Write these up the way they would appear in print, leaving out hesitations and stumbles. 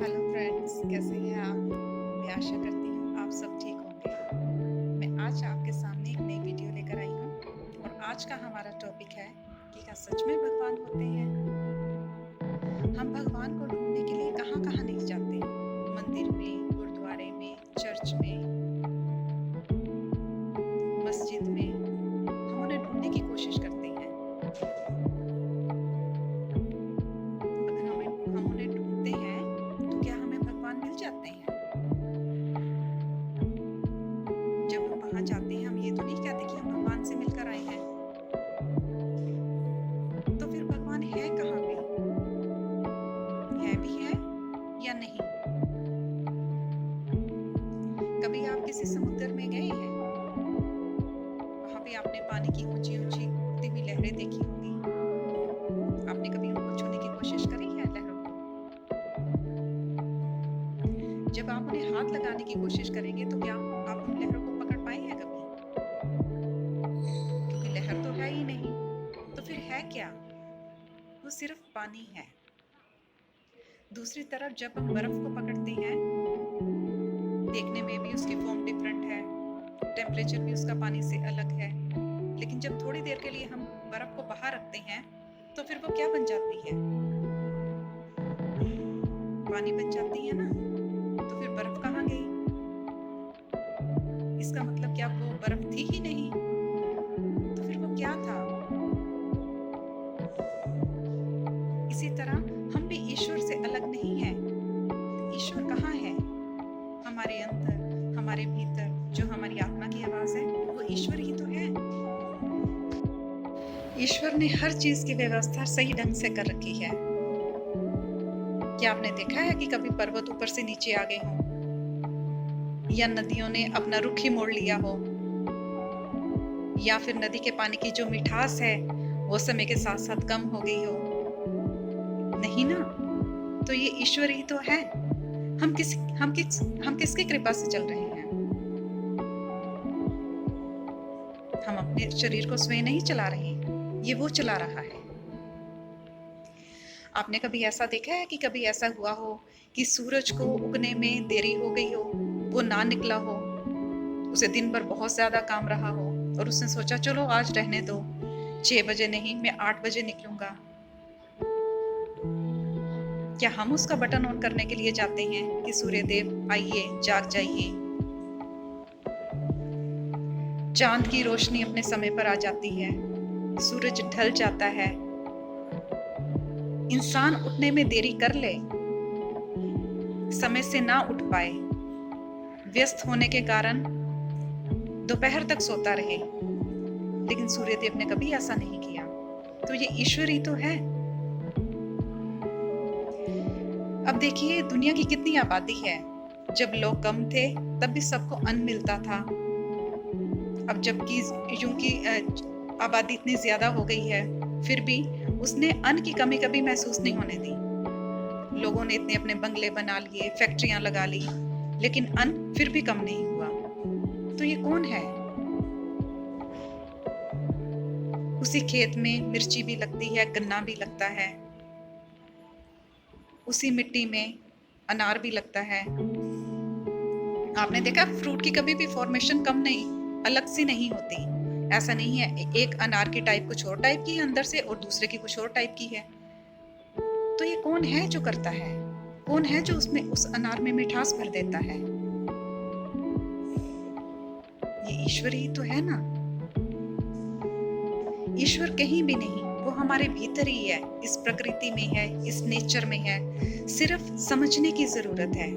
Hello friends, कैसे हैं आप? मैं आशा करती हूँ आप सब ठीक होंगे। मैं आज आपके सामने एक नई वीडियो लेकर आई हूँ और आज का हमारा टॉपिक है कि क्या सच में भगवान होते हैं। हम भगवान को ढूंढने के लिए कहाँ कहाँ नहीं जाते, मंदिर में, गुरुद्वारे में, चर्च में, मस्जिद में। हम उन्हें ढूंढने की कोशिश करते हैं। अगर हम उन्हें ढूंढते हैं तो क्या हमें भगवान मिल जाते हैं? जब हम वहां जाते हैं हम ये तो नहीं कहते कि हम भगवान से मिलकर आए हैं। तो फिर भगवान है कहाँ पे? है भी है या नहीं? कभी आप किसी समुद्र में गए हैं? वहां पे आपने पानी की ऊंची ऊंची उठती हुई लहरें देखी होंगी। आपने कभी उनको छूने की कोशिश करी है, लहरों को? जब आप उन्हें हाथ लगाने की कोशिश करेंगे तो क्या आप उन लहरों को पकड़ पाए हैं कभी? क्योंकि लहर तो है ही नहीं। तो फिर है क्या? वो सिर्फ पानी है। दूसरी तरफ जब हम बर्फ को पकड़ते हैं, देखने में भी उसकी फॉर्म डिफरेंट है, टेम्परेचर भी उसका पानी से अलग है, लेकिन जब थोड़ी देर के लिए हम बर्फ को बाहर रखते हैं तो फिर वो क्या बन जाती है? पानी बन जाती है ना। तो फिर बर्फ कहाँ गई? इसका मतलब क्या वो बर्फ थी ही नहीं? तो फिर वो क्या था? इसी तरह हम भी ईश्वर से अलग नहीं हैं। ईश्वर कहाँ है? हमारे अंदर, हमारे भीतर जो हमारी आत्मा की आवाज है वो ईश्वर ही तो है। ईश्वर ने हर चीज की व्यवस्था सही ढंग से कर रखी है। क्या आपने देखा है कि कभी पर्वत ऊपर से नीचे आ गए हों, या नदियों ने अपना रुख ही मोड़ लिया हो, या फिर नदी के पानी की जो मिठास है वो समय के साथ साथ कम हो गई हो? नहीं ना। तो ये ईश्वर ही तो है। हम किसकी कृपा से चल रहे हैं? हम अपने शरीर को स्वयं नहीं चला रहे हैं, ये वो चला रहा है। आपने कभी ऐसा देखा है कि कभी ऐसा हुआ हो कि सूरज को उगने में देरी हो गई हो, वो ना निकला हो, उसे दिन भर बहुत ज्यादा काम रहा हो और उसने सोचा चलो आज रहने दो, 6 बजे नहीं मैं 8 बजे निकलूंगा। क्या हम उसका बटन ऑन करने के लिए जाते हैं कि सूर्य देव आइए, जाग जाइए? चांद की रोशनी अपने समय पर आ जाती है, सूरज ढल जाता है, इंसान उठने में देरी कर ले, समय से ना उठ पाए, व्यस्त होने के कारण दोपहर तक सोता रहे, लेकिन सूर्यदेव ने कभी ऐसा नहीं किया। तो ये ईश्वर ही तो है। अब देखिए दुनिया की कितनी आबादी है। जब लोग कम थे तब भी सबको अन्न मिलता था। अब जबकि यूं की आबादी इतनी ज्यादा हो गई है, फिर भी उसने अन्न की कमी कभी महसूस नहीं होने दी। लोगों ने इतने अपने बंगले बना लिए, फैक्ट्रियां लगा ली, लेकिन अन्न फिर भी कम नहीं हुआ। तो ये कौन है? उसी खेत में मिर्ची भी लगती है, गन्ना भी लगता है, उसी मिट्टी में अनार भी लगता है। आपने देखा फ्रूट की कभी भी फॉर्मेशन कम नहीं, अलग सी नहीं होती। ऐसा नहीं है एक अनार की टाइप कुछ और टाइप की है अंदर से और दूसरे की कुछ और टाइप की है। तो ये कौन है जो करता है? कौन है जो उसमें उस अनार में मिठास भर देता है? ये ईश्वर ही तो है ना। ईश्वर कहीं भी नहीं, वो हमारे भीतर ही है, इस प्रकृति में है, इस नेचर में है। सिर्फ समझने की जरूरत है।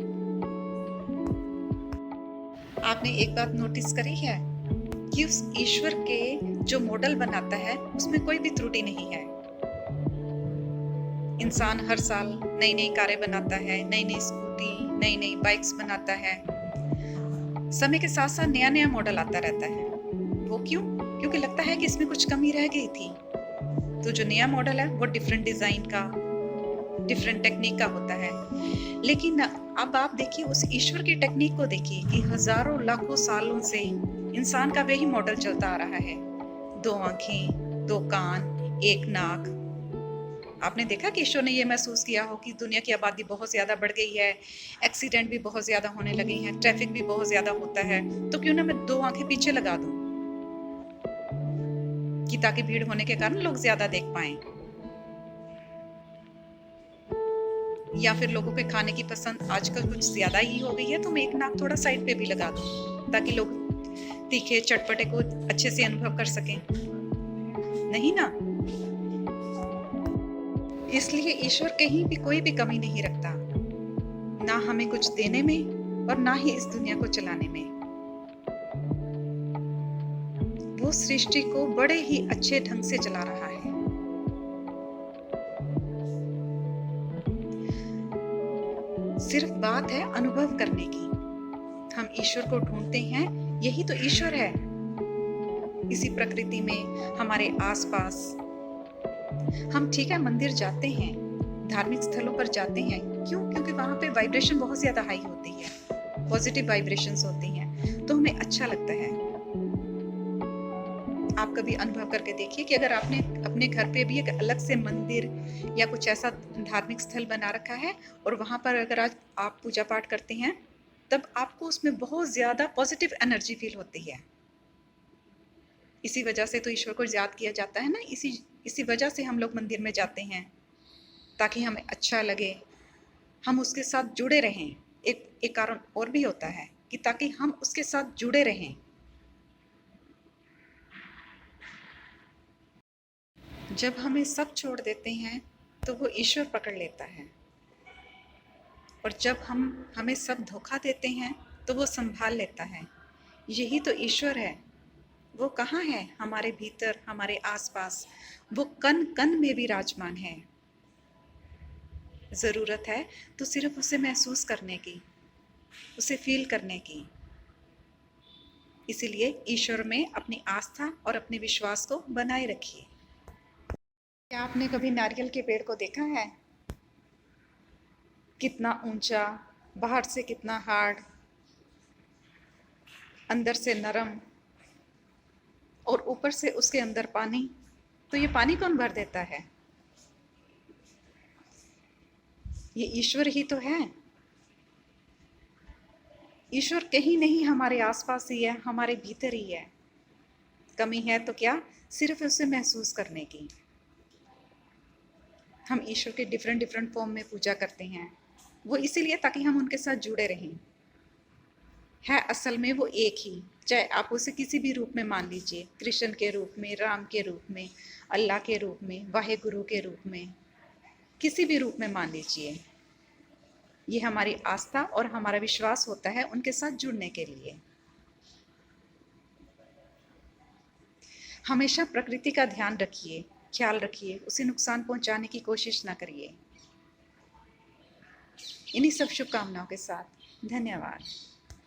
आपने एक बात नोटिस करी है कि उस ईश्वर के जो मॉडल बनाता है उसमें कोई भी त्रुटि नहीं है। इंसान हर साल नई नई कारें बनाता है, नई नई स्कूटी, नई नई बाइक्स बनाता है। समय के साथ साथ नया नया मॉडल आता रहता है। वो क्यों? क्योंकि लगता है कि इसमें कुछ कमी रह गई थी। तो जो नया मॉडल है वो डिफरेंट डिजाइन का, डिफरेंट टेक्निक का होता है। लेकिन अब आप देखिए उस ईश्वर की टेक्निक को देखिए कि हजारों लाखों सालों से इंसान का वही मॉडल चलता आ रहा है। 2 आंखें, 2 कान, 1 नाक, आपने देखा कि ईश्वर ने ये महसूस किया हो कि दुनिया की आबादी बहुत ज़्यादा बढ़ गई है, एक्सीडेंट भी बहुत ज़्यादा होने लगे हैं, ट्रैफिक भी बहुत ज़्यादा होता है, तो क्यों ना मैं 2 आँखें पीछे लगा दूँ कि ताकि भीड़ होने के कारण लोग ज़्यादा देख पाएँ। या फिर लोगों के खाने की पसंद आजकल कुछ ज़्यादा ही हो गई है, तो मैं एक नाक थोड़ा साइड पे भी लगा दूँ ताकि लोग तीखे चटपटे को अच्छे से अनुभव कर सकें। नहीं ना? इसलिए ईश्वर कहीं भी कोई भी कमी नहीं रखता, ना हमें कुछ देने में और ना ही इस दुनिया को चलाने में। वो सृष्टि को बड़े ही अच्छे ढंग से चला रहा है। सिर्फ बात है अनुभव करने की। हम ईश्वर को ढूंढते हैं, यही तो ईश्वर है। इसी प्रकृति में, हमारे आसपास। हम ठीक है मंदिर जाते हैं, धार्मिक स्थलों पर जाते हैं, क्यों? क्योंकि वहां पे वाइब्रेशन बहुत ज्यादा हाई होती है, पॉजिटिव वाइब्रेशंस होती हैं, तो हमें अच्छा लगता है। आप कभी अनुभव करके देखिए कि अगर आपने अपने घर पे भी एक अलग से मंदिर या कुछ ऐसा धार्मिक स्थल बना रखा है और वहां पर अगर आज आप पूजा पाठ करते हैं, तब आपको उसमें बहुत ज्यादा पॉजिटिव एनर्जी फील होती है। इसी वजह से तो ईश्वर को याद किया जाता है ना, इसी वजह से हम लोग मंदिर में जाते हैं, ताकि हमें अच्छा लगे, हम उसके साथ जुड़े रहें। एक कारण और भी होता है कि ताकि हम उसके साथ जुड़े रहें। जब हमें सब छोड़ देते हैं तो वो ईश्वर पकड़ लेता है, और जब हमें सब धोखा देते हैं तो वो संभाल लेता है। यही तो ईश्वर है। वो कहाँ है? हमारे भीतर, हमारे आसपास। वो कण कण में विराजमान है। ज़रूरत है तो सिर्फ उसे महसूस करने की, उसे फील करने की। इसीलिए ईश्वर में अपनी आस्था और अपने विश्वास को बनाए रखिए। क्या आपने कभी नारियल के पेड़ को देखा है? कितना ऊंचा, बाहर से कितना हार्ड, अंदर से नरम, और ऊपर से उसके अंदर पानी। तो ये पानी कौन भर देता है? ये ईश्वर ही तो है। ईश्वर कहीं नहीं, हमारे आसपास ही है, हमारे भीतर ही है। कमी है तो क्या? सिर्फ उसे महसूस करने की। हम ईश्वर के डिफरेंट डिफरेंट फॉर्म में पूजा करते हैं, वो इसीलिए ताकि हम उनके साथ जुड़े रहें। है असल में वो एक ही, चाहे आप उसे किसी भी रूप में मान लीजिए, कृष्ण के रूप में, राम के रूप में, अल्लाह के रूप में, वाहे गुरु के रूप में, किसी भी रूप में मान लीजिए। ये हमारी आस्था और हमारा विश्वास होता है उनके साथ जुड़ने के लिए। हमेशा प्रकृति का ध्यान रखिए, ख्याल रखिए, उसे नुकसान पहुंचाने की कोशिश ना करिए। इन्हीं सब शुभकामनाओं के साथ धन्यवाद।